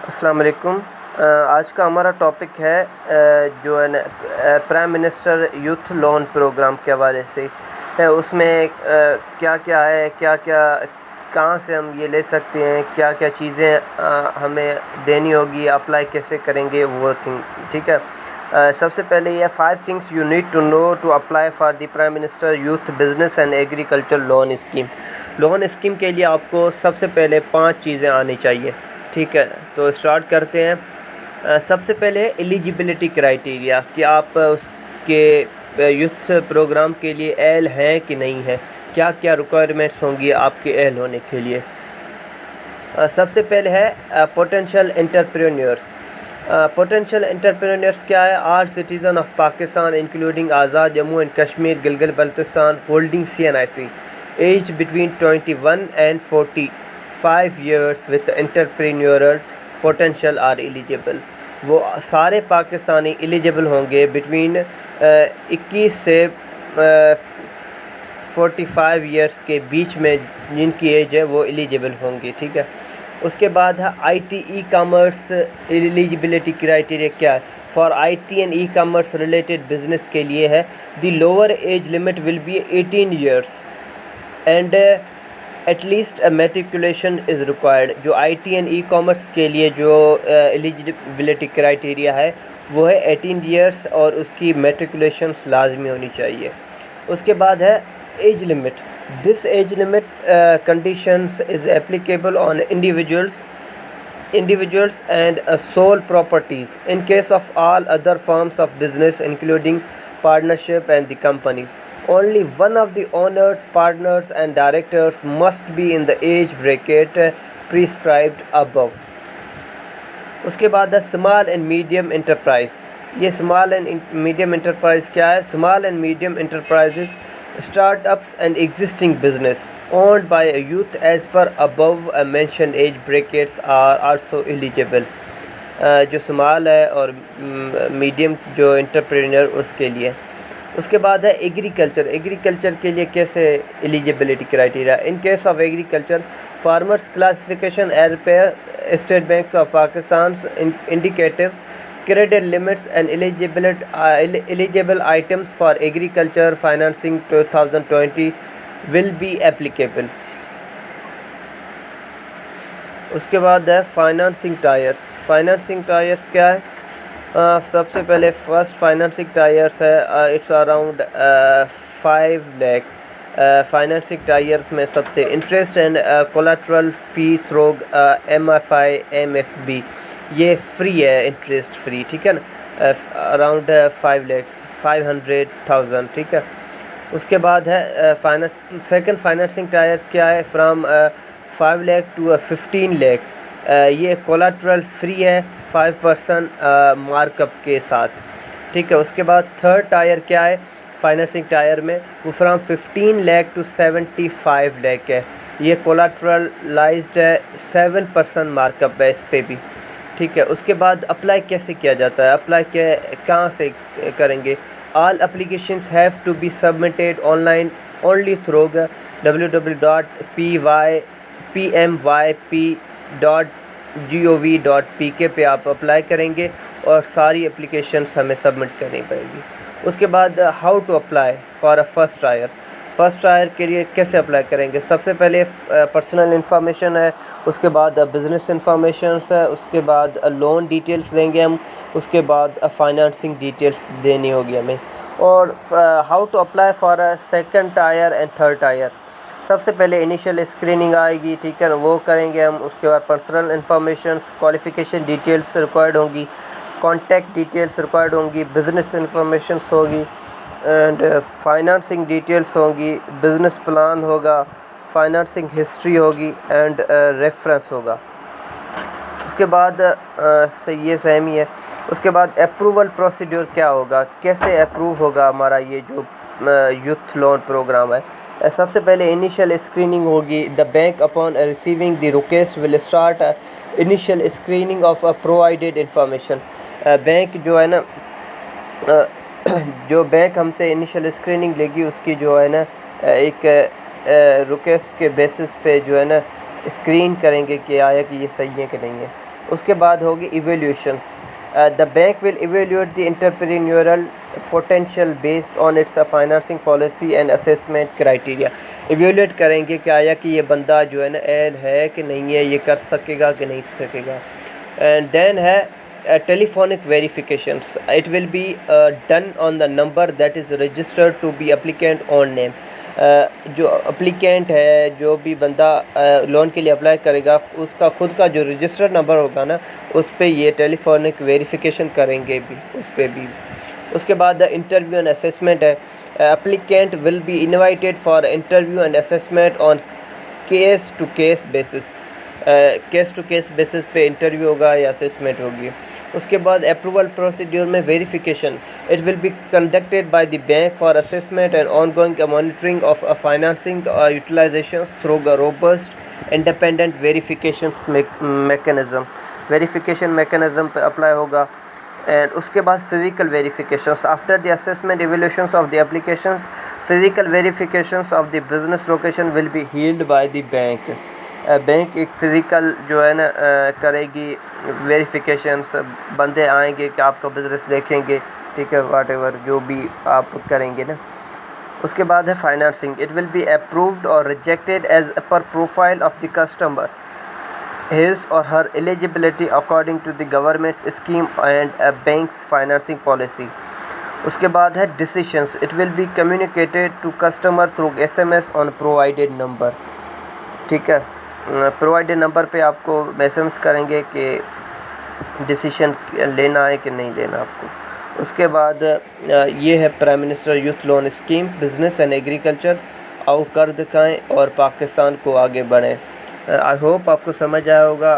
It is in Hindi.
अस्सलाम वालेकुम। आज का हमारा टॉपिक है जो है ना prime minister youth loan programme के हवाले से है। उसमें क्या क्या है, क्या क्या कहाँ से हम ये ले सकते हैं, क्या क्या चीज़ें हमें देनी होगी, अप्लाई कैसे करेंगे वो थिंग। ठीक है। सबसे पहले ये 5 things you need to know to apply for the prime minister youth business and agriculture loan scheme. Loan scheme के लिए आपको सबसे पहले 5 चीज़ें आनी चाहिए। ठीक है, तो स्टार्ट करते हैं। सबसे पहले एलिजिबिलिटी क्राइटेरिया कि आप उसके यूथ प्रोग्राम के लिए एल हैं कि नहीं है, क्या क्या रिक्वायरमेंट्स होंगी आपके एल होने के लिए। सबसे पहले है पोटेंशियल एंटरप्रेन्योर्स। पोटेंशियल एंटरप्रेन्योर्स क्या है? Are citizen of Pakistan including Azad Jammu and Kashmir Gilgit Baltistan holding CNIC age between 21 and 45 years with entrepreneurial potential are eligible। वो सारे पाकिस्तानी एलिजिबल होंगे बिटवीन 21 से 45 इयर्स के बीच में, जिनकी एज है वो एलिजिबल होंगे। ठीक है। उसके बाद है IT ई-कॉमर्स एलिजिबिलिटी क्राइटेरिया क्या है? For IT and ecommerce related business के लिए है the lower age limit will be 18 years and at least matriculation is required. जो IT एंड ई-कॉमर्स के लिए जो एलिजिबिलिटी क्राइटेरिया है वो है 18 years और उसकी मेट्रिकुलेशंस लाजमी होनी चाहिए। उसके बाद है age limit. This age limit conditions is applicable on individuals and sole properties in case of all other forms of business including partnership and the companies. Only one of the owners, partners and directors must be in the age bracket prescribed above। उसके बाद है स्मॉल एंड मीडियम एंटरप्राइज। ये स्मॉल एंड मीडियम एंटरप्राइज क्या है? Small and medium enterprises startups and existing business owned by a youth as per above mentioned age brackets are also eligible। जो स्मॉल है और मीडियम जो एंटरप्रेन्योर उसके लिए। उसके बाद है एग्रीकल्चर के लिए कैसे eligibility criteria? In case of agriculture farmers classification as per state banks of Pakistan indicative credit limits and eligible items for agriculture financing 2020 will be applicable। उसके बाद है फाइनेंसिंग टायर्स क्या है? सबसे पहले फर्स्ट फाइनेंसिंग टायर्स है, it's around 5 lakh। Financing tyres में सबसे interest and collateral fee through MFI MFB ये फ्री है, इंटरेस्ट फ्री। ठीक है ना, अराउंड 500,000। ठीक है। उसके बाद है सेकंड फाइनेंसिंग टायर्स क्या है? From 5 lakh to 15 lakh। ये कोलेटरल फ्री है 5% मार्कअप के साथ। ठीक है। उसके बाद थर्ड टायर क्या है फाइनेंसिंग टायर में? वो फ्राम 15 lakh to 75 lakh है। ये कोलेटरलाइज्ड है, 7% मार्कअप है इस पे भी। ठीक है। उसके बाद अप्लाई कैसे किया जाता है? अप्लाई कहाँ से करेंगे? All applications have to be submitted online only through www.pmyp.gov.pk पे आप अप्लाई करेंगे और सारी एप्लीकेशंस हमें सबमिट करनी पड़ेगी। उसके बाद how to apply for a first tier के लिए कैसे अप्लाई करेंगे? सबसे पहले पर्सनल इन्फॉर्मेशन है, उसके बाद बिज़नेस इन्फॉर्मेशन है, उसके बाद लोन डिटेल्स देंगे हम, उसके बाद फाइनेंसिंग डिटेल्स देनी होगी हमें। और how to apply for a second tier and third tier. सबसे पहले इनिशियल स्क्रीनिंग आएगी। ठीक है ना, वो करेंगे हम। उसके बाद personal information, qualification details required होंगी, कॉन्टैक्ट डिटेल्स रिक्वायर्ड होंगी, बिज़नेस इन्फॉर्मेशन होगी एंड फाइनेंसिंग डिटेल्स होंगी, बिज़नेस प्लान होगा, फाइनेंसिंग हिस्ट्री होगी एंड रेफरेंस होगा। उसके बाद ये सेम ही है। उसके बाद अप्रूवल प्रोसीड्यूर क्या होगा, कैसे अप्रूव होगा हमारा ये जो यूथ लोन प्रोग्राम है? सबसे पहले इनिशियल स्क्रीनिंग होगी। The bank upon receiving the request will start initial screening of provided information. Bank जो है ना जो बैंक हमसे इनिशियल स्क्रीनिंग लेगी उसकी जो है ना एक रिक्वेस्ट के बेसिस पे जो है ना स्क्रीन करेंगे कि आया कि ये सही है कि नहीं है। उसके बाद होगी evaluations. The bank will evaluate the entrepreneurial potential based on its financing policy and assessment criteria. Evaluate करेंगे क्या आया कि ये बंदा जो है ना एल है कि नहीं है, ये कर सकेगा कि नहीं सकेगा। एंड देन है telephonic verifications. It will be done on the number that is registered to be applicant on name. जो अप्लीकेंट है, जो भी बंदा लोन के लिए अप्लाई करेगा, उसका खुद का जो रजिस्टर्ड नंबर होगा ना, उस पर ये टेलीफोनिक वेरिफिकेशन करेंगे भी, उस पर भी। उसके बाद इंटरव्यू एंड असेसमेंट है। Applicant will be invited for interview and assessment on case to case basis. Case to case basis पे इंटरव्यू होगा या असेसमेंट होगी। उसके बाद अप्रूवल प्रोसीड्यूर में verification. It will be conducted by the bank for assessment and ongoing monitoring of financing utilizations through a robust independent verification mechanism. Verification mechanism पे अप्लाई होगा। एंड उसके बाद physical verifications. After the assessment evaluations of the applications, physical verifications of the business location will be healed bye the bank. Bank एक फ़िज़िकल जो है ना करेगी वेरिफिकेशंस, बंदे आएंगे कि आपका बिज़नेस देखेंगे, ठीक है, वाटेवर जो भी आप करेंगे ना। उसके बाद है financing. It will be approved or rejected as per profile of the customer, his or her eligibility according to the government scheme and bank's financing policy. उसके बाद है decisions. It will be communicated to customer through SMS on provided number, ठीक है। प्रोवाइडेड नंबर पे आपको मैसेज करेंगे कि डिसीशन लेना है कि नहीं लेना आपको। उसके बाद ये है prime minister youth loan scheme, business and agriculture. आओ कर दिखाएँ और पाकिस्तान को आगे बढ़ें। आई होप आपको समझ आया होगा।